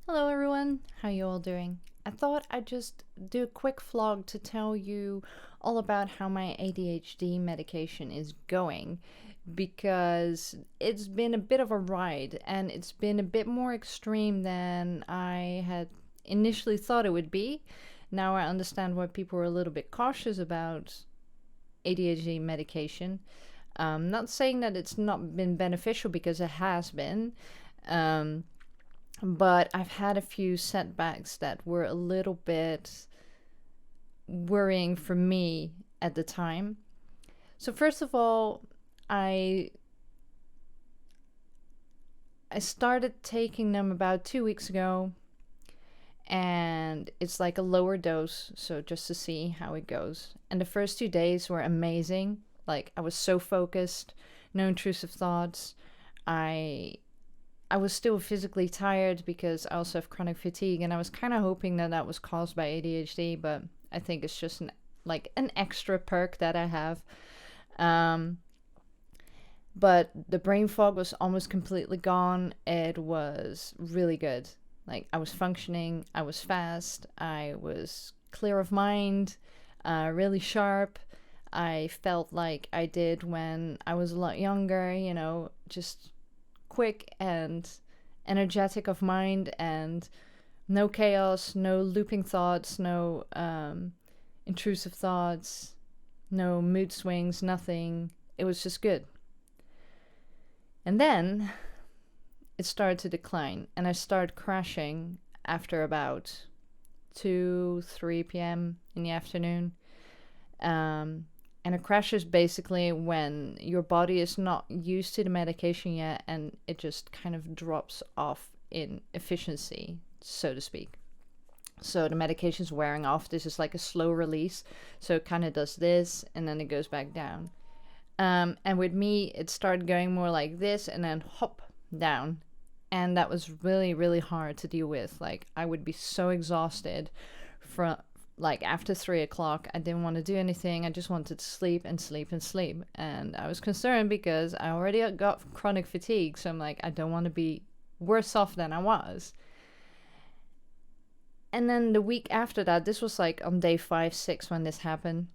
Hello everyone, how you all doing? I thought I'd just do a quick vlog to tell you all about how my ADHD medication is going because it's been a bit of a ride and it's been a bit more extreme than I had initially thought it would be. Now I understand why people were a little bit cautious about ADHD medication. Not saying that it's not been beneficial because it has been. Um, but I've had a few setbacks that were a little bit worrying for me at the time. So first of all, I I started taking them about 2 weeks ago, and it's like a lower dose, so just to see how it goes. And the first 2 days were amazing. Like, I was so focused, no intrusive thoughts. I I was still physically tired because I also have chronic fatigue, and I was kind of hoping that that was caused by ADHD, but I think it's just an extra perk that I have. Um, but the brain fog was almost completely gone. It was really good. Like, I was functioning, I was fast, I was clear of mind, really sharp. I felt like I did when I was a lot younger, just quick and energetic of mind, and no chaos, no looping thoughts, no intrusive thoughts, no mood swings, nothing. It was just good. And then it started to decline, and I started crashing after about 2, 3 p.m. in the afternoon. Um, and a crash is basically when your body is not used to the medication yet and it just kind of drops off in efficiency, so to speak. So the medication's wearing off. This is like a slow release. So it kind of does this and then it goes back down. And with me, it started going more like this and then hop down. And that was really, really hard to deal with. Like, I would be so exhausted from like after 3 o'clock. I didn't want to do anything. I just wanted to sleep and sleep and sleep. And I was concerned because I already got chronic fatigue. So I'm like, I don't want to be worse off than I was. And then the week after that, this was like on day 5, 6 when this happened.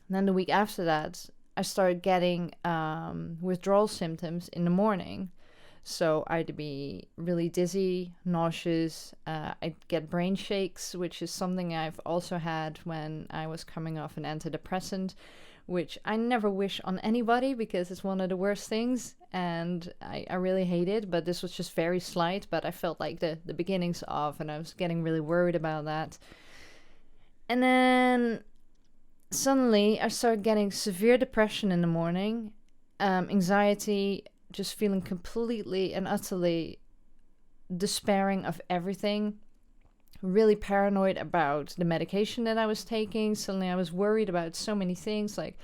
And then the week after that, I started getting withdrawal symptoms in the morning. So I'd be really dizzy, nauseous. I'd get brain shakes, which is something I've also had when I was coming off an antidepressant, which I never wish on anybody because it's one of the worst things and I really hate it. But this was just very slight, but I felt like the beginnings of, and I was getting really worried about that. And then suddenly I started getting severe depression in the morning, anxiety, just feeling completely and utterly despairing of everything, really paranoid about the medication that I was taking. Suddenly I was worried about so many things like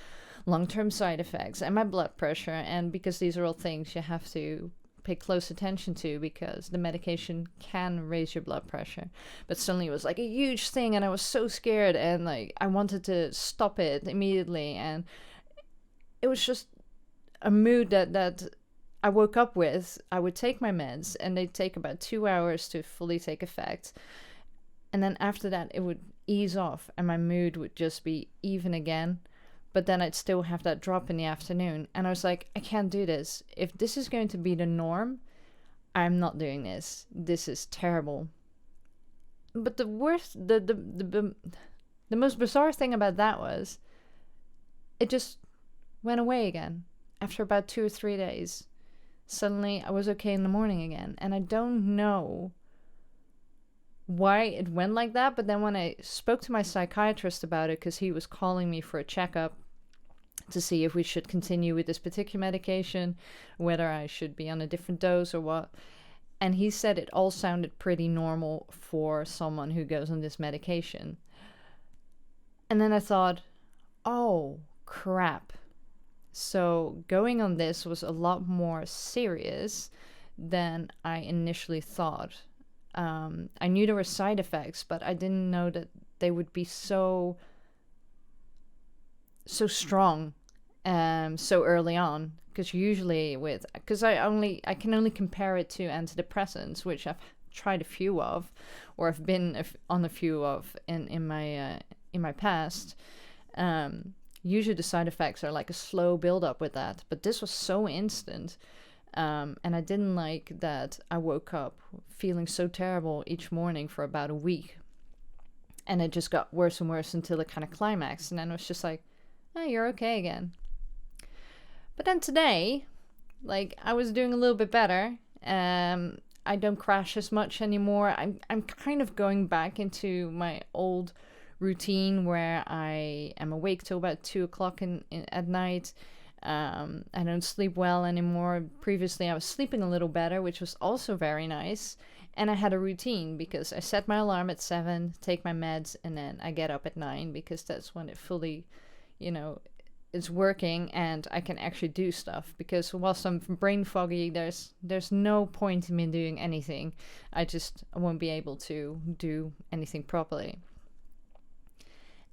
long-term side effects and my blood pressure. And because these are all things you have to pay close attention to because the medication can raise your blood pressure. But suddenly it was like a huge thing and I was so scared and like I wanted to stop it immediately. And it was just a mood that I woke up with. I would take my meds and they'd take about 2 hours to fully take effect. And then after that, it would ease off and my mood would just be even again. But then I'd still have that drop in the afternoon. And I was like, I can't do this. If this is going to be the norm, I'm not doing this. This is terrible. But the worst, the most bizarre thing about that was it just went away again after about 2 or 3 days. Suddenly I was okay in the morning again. And I don't know why it went like that. But then when I spoke to my psychiatrist about it, because he was calling me for a checkup to see if we should continue with this particular medication, whether I should be on a different dose or what. And he said it all sounded pretty normal for someone who goes on this medication. And then I thought, oh, crap. So going on this was a lot more serious than I initially thought. I knew there were side effects, but I didn't know that they would be so strong so early on. Because usually because I can only compare it to antidepressants, which I've tried a few of, or I've been on a few of in my past. Usually the side effects are like a slow build up with that, but this was so instant. And I didn't like that I woke up feeling so terrible each morning for about a week. And it just got worse and worse until it kind of climaxed. And then it was just like, oh, you're okay again. But then today, like, I was doing a little bit better. I don't crash as much anymore. I'm kind of going back into my old routine where I am awake till about 2 o'clock at night. I don't sleep well anymore. Previously, I was sleeping a little better, which was also very nice. And I had a routine because I set my alarm at 7, take my meds, and then I get up at 9 because that's when it fully, it's working and I can actually do stuff. Because whilst I'm brain foggy, there's no point in me doing anything. I won't be able to do anything properly.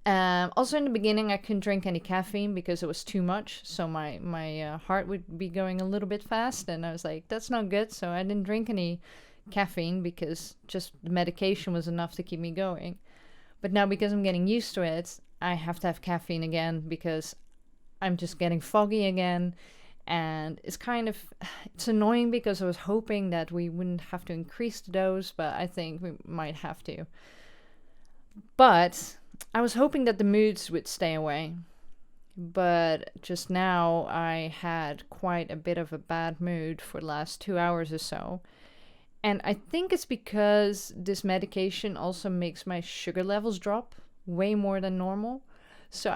Also in the beginning, I couldn't drink any caffeine because it was too much. So my heart would be going a little bit fast. And I was like, that's not good. So I didn't drink any caffeine because just the medication was enough to keep me going. But now because I'm getting used to it, I have to have caffeine again because I'm just getting foggy again. And it's annoying because I was hoping that we wouldn't have to increase the dose, but I think we might have to. But I was hoping that the moods would stay away, but just now I had quite a bit of a bad mood for the last 2 hours or so. And I think it's because this medication also makes my sugar levels drop way more than normal. So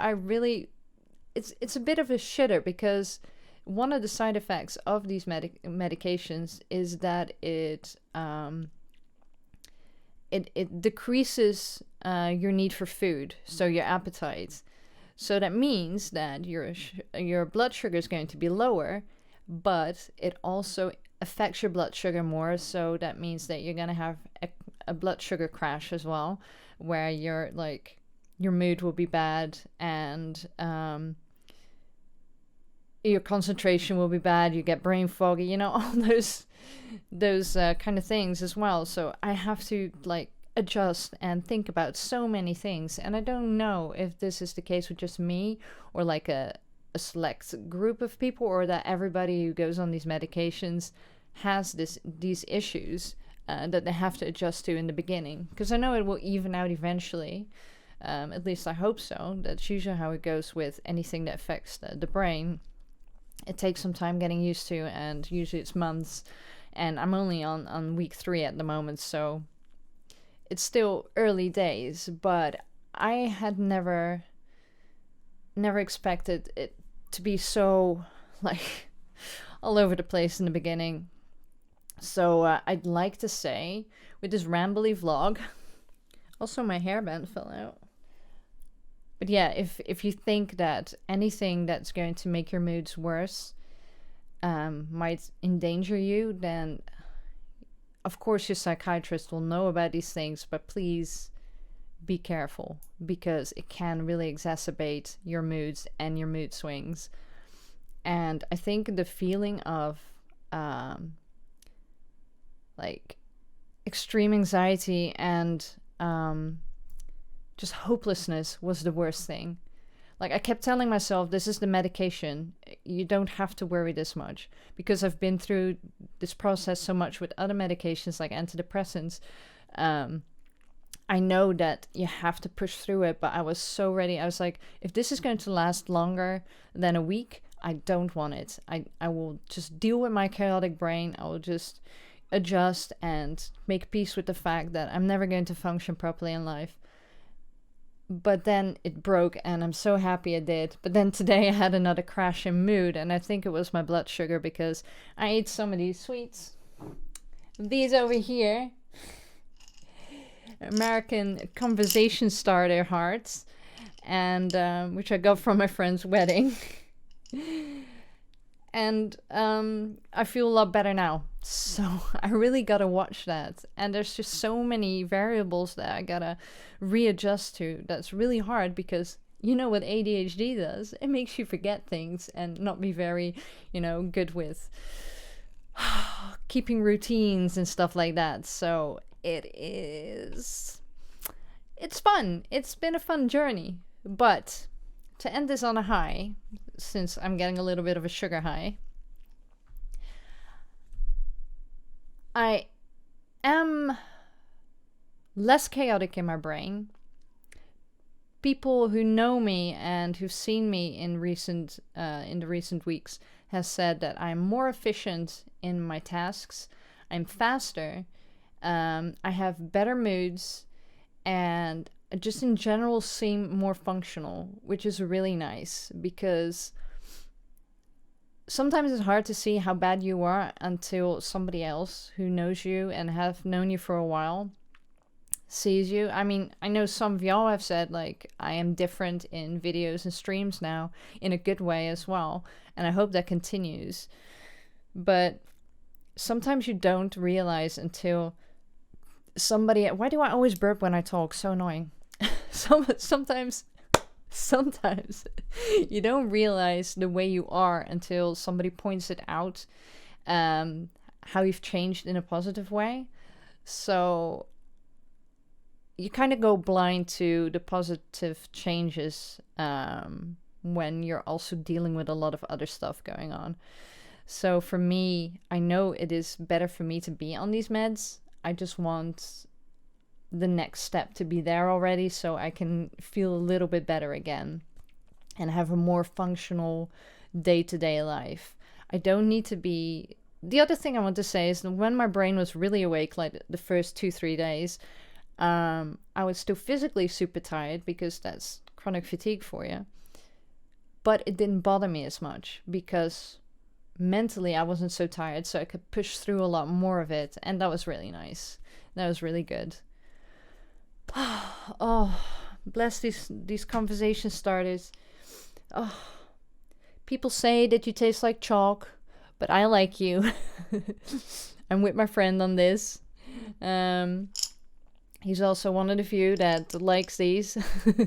it's a bit of a shitter because one of the side effects of these medications is that it decreases your need for food, so your appetite. So that means that your blood sugar is going to be lower, but it also affects your blood sugar more. So that means that you're going to have a blood sugar crash as well, where your mood will be bad and your concentration will be bad. You get brain foggy, all those kind of things as well. So I have to adjust and think about so many things, and I don't know if this is the case with just me or like a select group of people, or that everybody who goes on these medications has these issues that they have to adjust to in the beginning, because I know it will even out eventually. At least I hope so. That's usually how it goes with anything that affects the brain. It takes some time getting used to, and usually it's months. And I'm only on week 3 at the moment, so it's still early days. But I had never expected it to be so all over the place in the beginning. So I'd like to say with this rambly vlog, also my hairband fell out. But yeah, if you think that anything that's going to make your moods worse might endanger you, then of course your psychiatrist will know about these things, but please be careful, because it can really exacerbate your moods and your mood swings. And I think the feeling of extreme anxiety and just hopelessness was the worst thing. I kept telling myself, this is the medication. You don't have to worry this much. Because I've been through this process so much with other medications like antidepressants. I know that you have to push through it, but I was so ready. I was like, if this is going to last longer than a week, I don't want it. I will just deal with my chaotic brain. I will just adjust and make peace with the fact that I'm never going to function properly in life. But then it broke, and I'm so happy it did. But then today I had another crash in mood, and I think it was my blood sugar, because I ate some of these sweets. These over here, American conversation starter hearts, and which I got from my friend's wedding. And I feel a lot better now. So I really gotta watch that. And there's just so many variables that I gotta readjust to. That's really hard, because you know what ADHD does? It makes you forget things and not be very, good with keeping routines and stuff like that. So it's fun. It's been a fun journey. But to end this on a high, since I'm getting a little bit of a sugar high, I am less chaotic in my brain. People who know me and who've seen me in the recent weeks has said that I'm more efficient in my tasks. I'm faster. I have better moods, and just in general seem more functional, which is really nice because sometimes it's hard to see how bad you are until somebody else who knows you and have known you for a while sees you. I mean, I know some of y'all have said, like, I am different in videos and streams now in a good way as well, and I hope that continues. But sometimes you don't realize until somebody... Why do I always burp when I talk? So annoying. Sometimes you don't realize the way you are until somebody points it out, how you've changed in a positive way. So you kind of go blind to the positive changes when you're also dealing with a lot of other stuff going on. So for me, I know it is better for me to be on these meds. I just want the next step to be there already so I can feel a little bit better again and have a more functional day-to-day life. I don't need to be... The other thing I want to say is that when my brain was really awake, like the first 2-3 days, I was still physically super tired because that's chronic fatigue for you. But it didn't bother me as much because mentally I wasn't so tired, so I could push through a lot more of it, and that was really nice. That was really good. Oh, bless these conversation starters. Oh, people say that you taste like chalk, but I like you. I'm with my friend on this. He's also one of the few that likes these,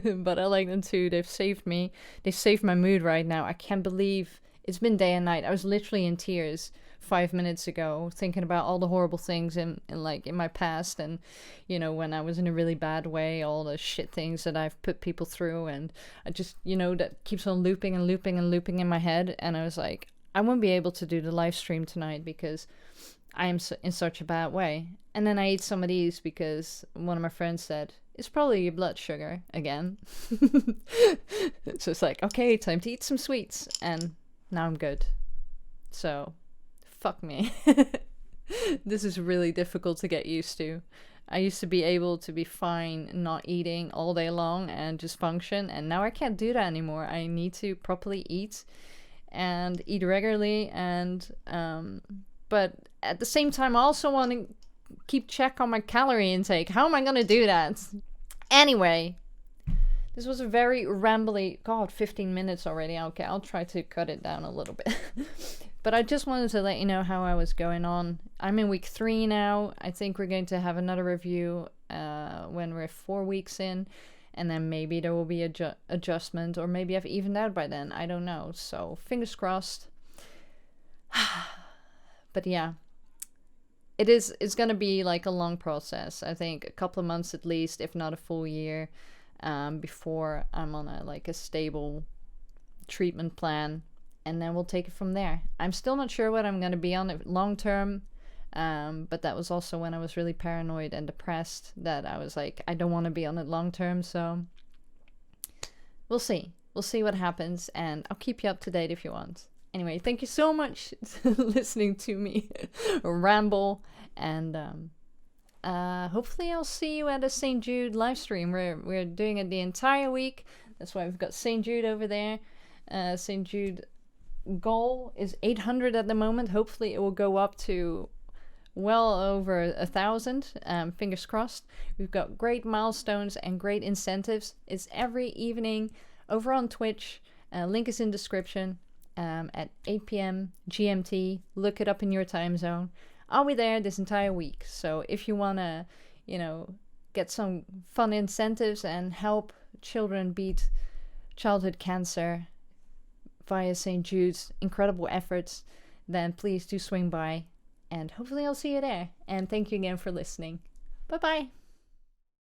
but I like them too. They've saved me. They saved my mood right now. I can't believe it's been day and night. I was literally in tears 5 minutes ago, thinking about all the horrible things in my past, and when I was in a really bad way, all the shit things that I've put people through, and I just that keeps on looping and looping and looping in my head. And I was like, I won't be able to do the live stream tonight because I am in such a bad way. And then I ate some of these because one of my friends said, it's probably your blood sugar again. So it's like, okay, time to eat some sweets. And now I'm good. So, fuck me. This is really difficult to get used to. I used to be able to be fine not eating all day long and just function. And now I can't do that anymore. I need to properly eat and eat regularly. And, but at the same time, I also want to keep check on my calorie intake. How am I going to do that? Anyway, this was a very rambly... God, 15 minutes already. Okay, I'll try to cut it down a little bit. But I just wanted to let you know how I was going on. I'm in week 3 now. I think we're going to have another review when we're 4 weeks in. And then maybe there will be a adjustment. Or maybe I've evened out by then. I don't know. So, fingers crossed. But yeah. It's going to be like a long process. I think a couple of months at least, if not a full year, before I'm on a stable treatment plan, and then we'll take it from there. I'm still not sure what I'm going to be on it long term, but that was also when I was really paranoid and depressed that I was like, I don't want to be on it long term, so we'll see. We'll see what happens, and I'll keep you up to date if you want. Anyway, thank you so much for listening to me ramble, and hopefully I'll see you at a St. Jude live stream. We're doing it the entire week. That's why we've got St. Jude over there. St. Jude goal is 800 at the moment. Hopefully it will go up to well over 1,000. Fingers crossed. We've got great milestones and great incentives. It's every evening over on Twitch. Link is in description. At 8 p.m. GMT. Look it up in your time zone. I'll be there this entire week. So if you want to, get some fun incentives and help children beat childhood cancer via St. Jude's incredible efforts, then please do swing by. And hopefully I'll see you there. And thank you again for listening. Bye bye.